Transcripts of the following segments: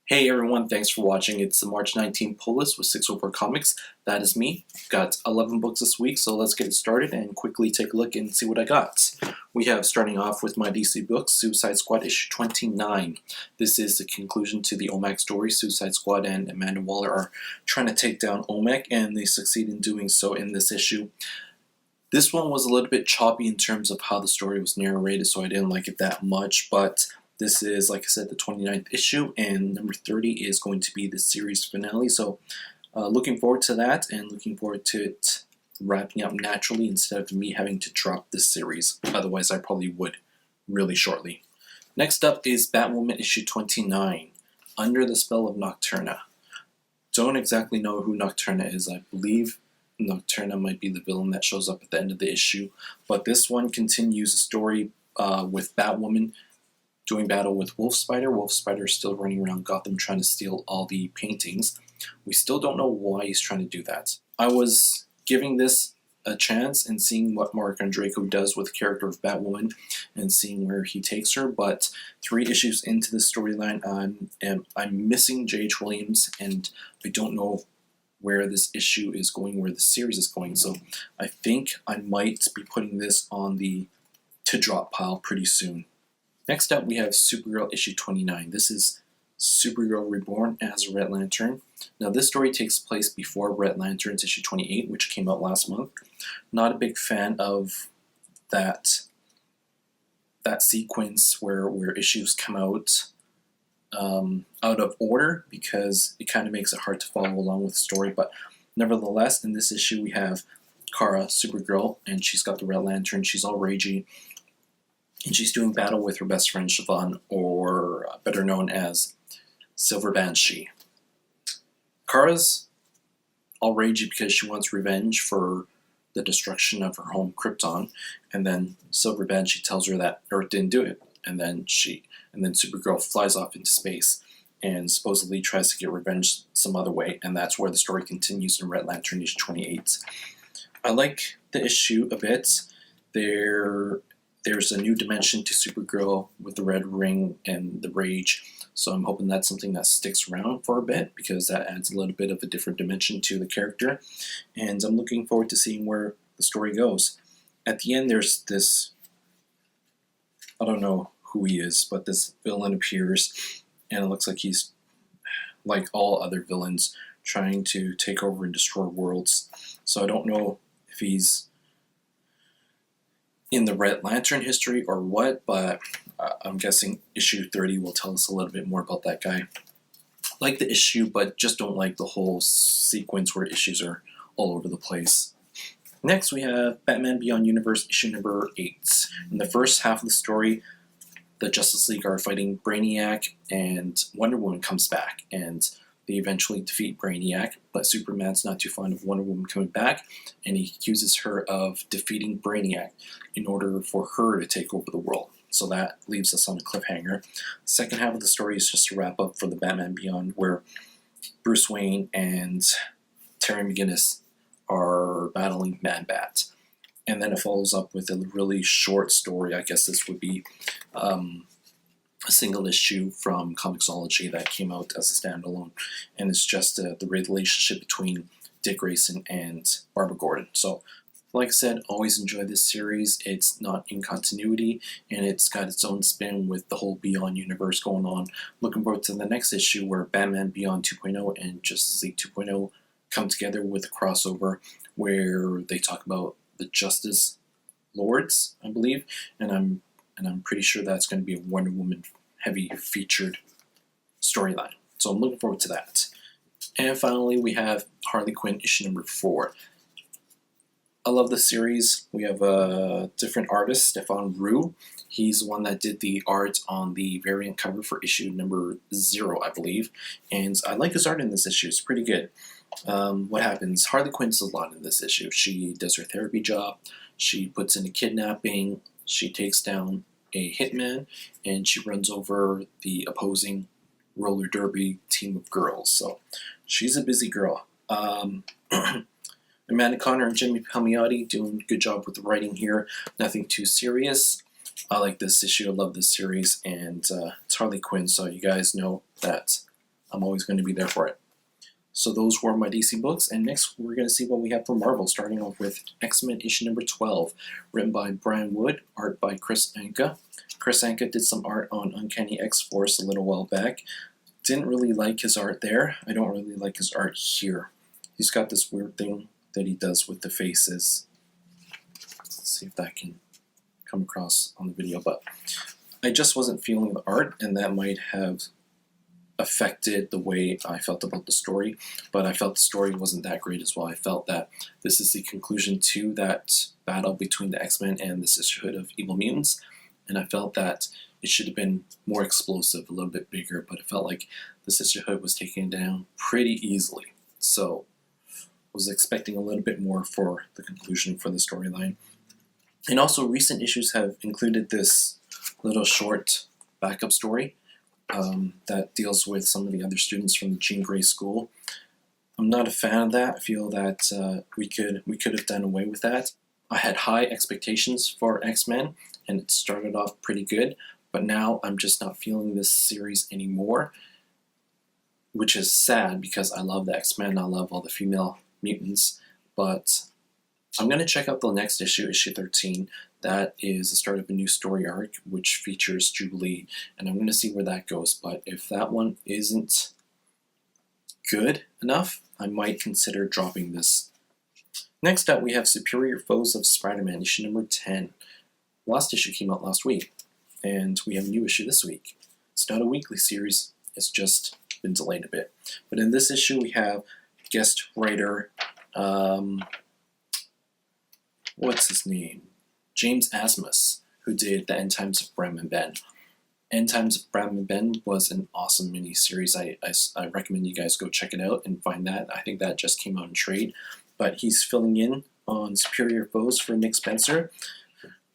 Hey everyone, thanks for watching. It's the March 19th pull list with 604 Comics. That is me. Got 11 books this week, so let's get it started and quickly take a look and see what I got. We have, starting off with my DC books, Suicide Squad issue 29. This is the conclusion to the OMAC story. Suicide Squad and Amanda Waller are trying to take down OMAC, and they succeed in doing so in this issue. This one was a little bit choppy in terms of how the story was narrated, so I didn't like it that much, but this is, like I said, the 29th issue, and number 30 is going to be the series finale, so looking forward to that, and looking forward to it wrapping up naturally instead of me having to drop this series. Otherwise, I probably would really shortly. Next up is Batwoman issue 29, Under the Spell of Nocturna. Don't exactly know who Nocturna is. I believe Nocturna might be the villain that shows up at the end of the issue, but this one continues the story with Batwoman doing battle with Wolf Spider. Wolf Spider is still running around Gotham trying to steal all the paintings. We still don't know why he's trying to do that. I was giving this a chance and seeing what Mark Andreyko does with the character of Batwoman and seeing where he takes her, but 3 issues into the storyline, I'm missing J.H. Williams, and I don't know where this issue is going, where the series is going, so I think I might be putting this on the to-drop pile pretty soon. Next up, we have Supergirl issue 29. This is Supergirl reborn as Red Lantern. Now, this story takes place before Red Lantern's issue 28, which came out last month. Not a big fan of that sequence where issues come out of order, because it kind of makes it hard to follow along with the story. But nevertheless, in this issue, we have Kara, Supergirl, and she's got the Red Lantern. She's all ragey, and she's doing battle with her best friend Siobhan, or better known as Silver Banshee. Kara's all ragey because she wants revenge for the destruction of her home Krypton, and then Silver Banshee tells her that Earth didn't do it, and then Supergirl flies off into space and supposedly tries to get revenge some other way, and that's where the story continues in Red Lantern issue 28. I like the issue a bit. There's a new dimension to Supergirl with the red ring and the rage, so I'm hoping that's something that sticks around for a bit, because that adds a little bit of a different dimension to the character, and I'm looking forward to seeing where the story goes. At the end, there's this, I don't know who he is, but this villain appears, and it looks like he's, like all other villains, trying to take over and destroy worlds. So I don't know if he's in the Red Lantern history or what, but I'm guessing issue 30 will tell us a little bit more about that guy. Like the issue, but just don't like the whole sequence where issues are all over the place. Next, we have Batman Beyond Universe issue number 8. In the first half of the story, the Justice League are fighting Brainiac, and Wonder Woman comes back, and they eventually defeat Brainiac, but Superman's not too fond of Wonder Woman coming back, and he accuses her of defeating Brainiac in order for her to take over the world. So that leaves us on a cliffhanger. The second half of the story is just a wrap up for the Batman Beyond, where Bruce Wayne and Terry McGinnis are battling Man-Bat. And then it follows up with a really short story. I guess this would be a single issue from Comixology that came out as a standalone, and it's just the relationship between Dick Grayson and Barbara Gordon. So, like I said, always enjoy this series. It's not in continuity, and it's got its own spin with the whole Beyond universe going on. Looking forward to the next issue where Batman Beyond 2.0 and Justice League 2.0 come together with a crossover where they talk about the Justice Lords, I believe, and I'm pretty sure that's going to be a Wonder Woman heavy featured storyline. So I'm looking forward to that. And finally, we have Harley Quinn issue number 4. I love this series. We have a different artist, Stefan Rue. He's the one that did the art on the variant cover for issue number 0, I believe. And I like his art in this issue. It's pretty good. What happens? Harley Quinn does a lot in this issue. She does her therapy job. She puts in a kidnapping. She takes down a hitman, and she runs over the opposing roller derby team of girls. So she's a busy girl. Amanda Conner and Jimmy Palmiotti doing a good job with the writing here. Nothing too serious. I like this issue. I love this series, and it's Harley Quinn, so you guys know that I'm always going to be there for it. So those were my DC books, and next we're going to see what we have for Marvel, starting off with X-Men issue number 12, written by Brian Wood, art by Chris Anka. Chris Anka did some art on Uncanny X-Force a little while back. Didn't really like his art there. I don't really like his art here. He's got this weird thing that he does with the faces. Let's see if that can come across on the video, but I just wasn't feeling the art, and that might have affected the way I felt about the story, but I felt the story wasn't that great as well. I felt that this is the conclusion to that battle between the X-Men and the Sisterhood of Evil Mutants, and I felt that it should have been more explosive, a little bit bigger, but it felt like the Sisterhood was taken down pretty easily. So I was expecting a little bit more for the conclusion for the storyline. And also recent issues have included this little short backup story that deals with some of the other students from the Jean Grey School. I'm not a fan of that. I feel that we could have done away with that. I had high expectations for X-Men, and it started off pretty good, but now I'm just not feeling this series anymore, which is sad because I love the X-Men, I love all the female mutants, but I'm going to check out the next issue, issue 13. That is the start of a new story arc, which features Jubilee, and I'm going to see where that goes. But if that one isn't good enough, I might consider dropping this. Next up, we have Superior Foes of Spider-Man, issue number 10. Last issue came out last week, and we have a new issue this week. It's not a weekly series, it's just been delayed a bit. But in this issue, we have guest writer, what's his name? James Asmus, who did The End Times of Bram and Ben. End Times of Bram and Ben was an awesome mini-series. I recommend you guys go check it out and find that. I think that just came out in trade. But he's filling in on Superior Foes for Nick Spencer.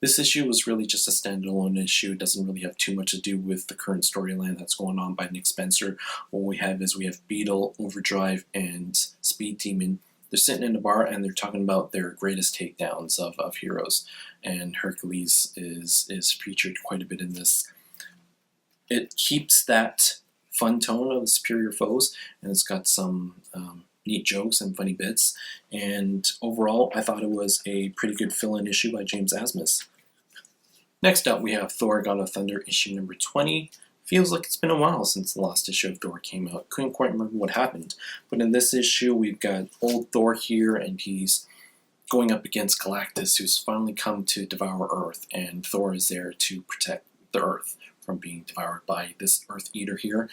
This issue was really just a standalone issue. It doesn't really have too much to do with the current storyline that's going on by Nick Spencer. What we have is we have Beetle, Overdrive, and Speed Demon. They're sitting in a bar and they're talking about their greatest takedowns of heroes. And Hercules is featured quite a bit in this. It keeps that fun tone of Superior Foes, and it's got some neat jokes and funny bits. And overall, I thought it was a pretty good fill-in issue by James Asmus. Next up, we have Thor God of Thunder, issue number 20. Feels like it's been a while since the last issue of Thor came out. Couldn't quite remember what happened. But in this issue, we've got old Thor here, and he's going up against Galactus, who's finally come to devour Earth, and Thor is there to protect the Earth from being devoured by this Earth Eater here.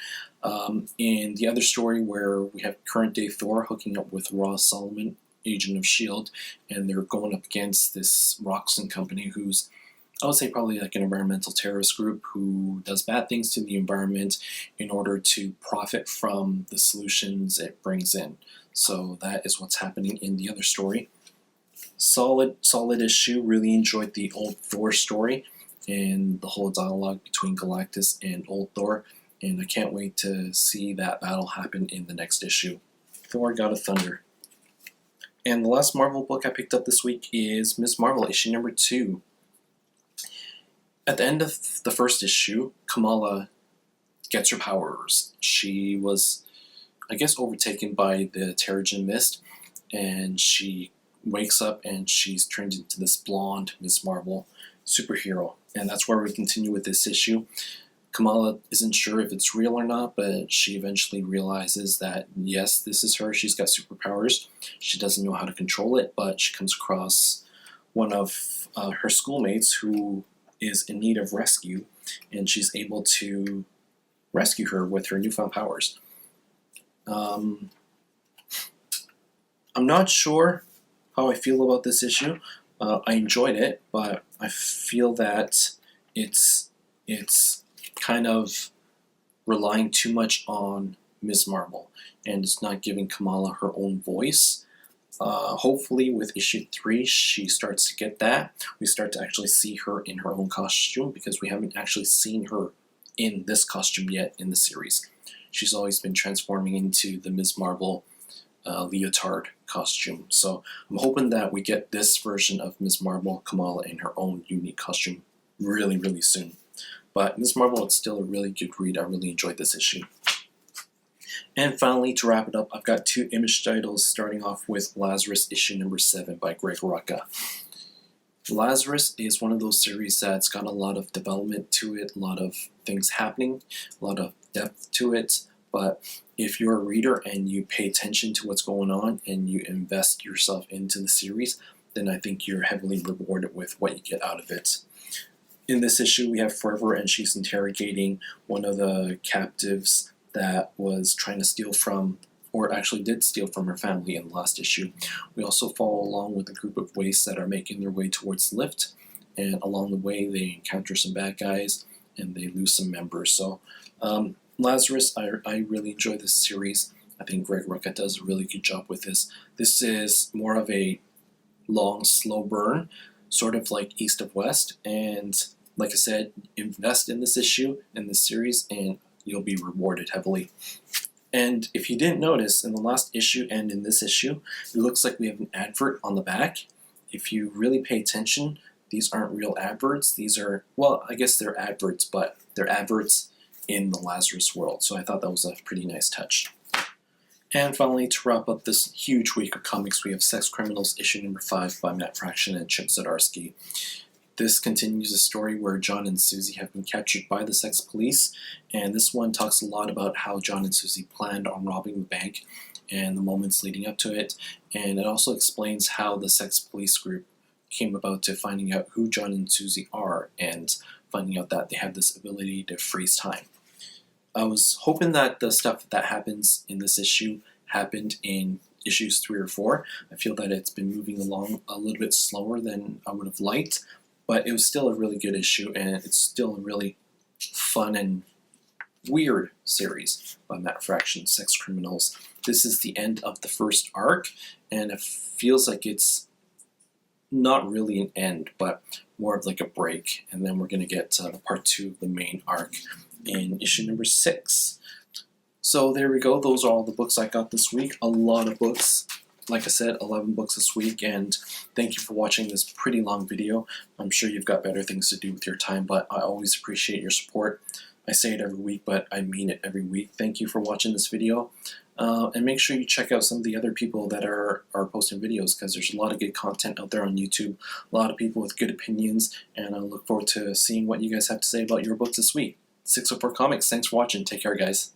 In the other story, where we have current-day Thor hooking up with Ross Solomon, agent of S.H.I.E.L.D., and they're going up against this Roxxon company who's, I would say, probably like an environmental terrorist group who does bad things to the environment in order to profit from the solutions it brings in. So that is what's happening in the other story. Solid issue. Really enjoyed the old Thor story and the whole dialogue between Galactus and old Thor, and I can't wait to see that battle happen in the next issue. Thor God of Thunder. And the last Marvel book I picked up this week is Ms. Marvel, issue number 2. At the end of the first issue, Kamala gets her powers. She was, I guess, overtaken by the Terrigen Mist, and she wakes up and she's turned into this blonde Ms. Marvel superhero. And that's where we continue with this issue. Kamala isn't sure if it's real or not, but she eventually realizes that, yes, this is her. She's got superpowers. She doesn't know how to control it, but she comes across one of her schoolmates who is in need of rescue, and she's able to rescue her with her newfound powers. I'm not sure how I feel about this issue. I enjoyed it, but I feel that it's kind of relying too much on Ms. Marvel, and it's not giving Kamala her own voice. Hopefully with issue 3 she starts to get that. We start to actually see her in her own costume, because we haven't actually seen her in this costume yet in the series. She's always been transforming into the Ms. Marvel leotard costume. So I'm hoping that we get this version of Ms. Marvel, Kamala, in her own unique costume really, really soon. But Ms. Marvel, it's still a really good read. I really enjoyed this issue. And finally, to wrap it up, I've got 2 image titles, starting off with Lazarus issue number 7 by Greg Rucka. Lazarus is one of those series that's got a lot of development to it, a lot of things happening, a lot of depth to it, but if you're a reader and you pay attention to what's going on and you invest yourself into the series, then I think you're heavily rewarded with what you get out of it. In this issue, we have Forever, and she's interrogating one of the captives that was trying to steal from, or actually did steal from, her family in the last issue. We also follow along with a group of wastes that are making their way towards the lift, and along the way they encounter some bad guys and they lose some members. So Lazarus, I really enjoy this series. I think Greg Rucka does a really good job with this. This is more of a long, slow burn, sort of like East of West, and like I said, invest in this issue, in this series, and you'll be rewarded heavily. And if you didn't notice, in the last issue and in this issue, it looks like we have an advert on the back. If you really pay attention, these aren't real adverts. These are, well, I guess they're adverts, but they're adverts in the Lazarus world. So I thought that was a pretty nice touch. And finally, to wrap up this huge week of comics, we have Sex Criminals issue number 5 by Matt Fraction and Chip Zdarsky. This continues a story where John and Susie have been captured by the sex police, and this one talks a lot about how John and Susie planned on robbing the bank and the moments leading up to it, and it also explains how the sex police group came about to finding out who John and Susie are and finding out that they have this ability to freeze time. I was hoping that the stuff that happens in this issue happened in issues 3 or 4. I feel that it's been moving along a little bit slower than I would have liked, but it was still a really good issue, and it's still a really fun and weird series by Matt Fraction, Sex Criminals. This is the end of the first arc, and it feels like it's not really an end, but more of like a break, and then we're going to get the part 2 of the main arc in issue number 6. So there we go, those are all the books I got this week. A lot of books. Like I said, 11 books this week, and thank you for watching this pretty long video. I'm sure you've got better things to do with your time, but I always appreciate your support. I say it every week, but I mean it every week. Thank you for watching this video, and make sure you check out some of the other people that are posting videos, because there's a lot of good content out there on YouTube, a lot of people with good opinions, and I look forward to seeing what you guys have to say about your books this week. 604 Comics, thanks for watching. Take care, guys.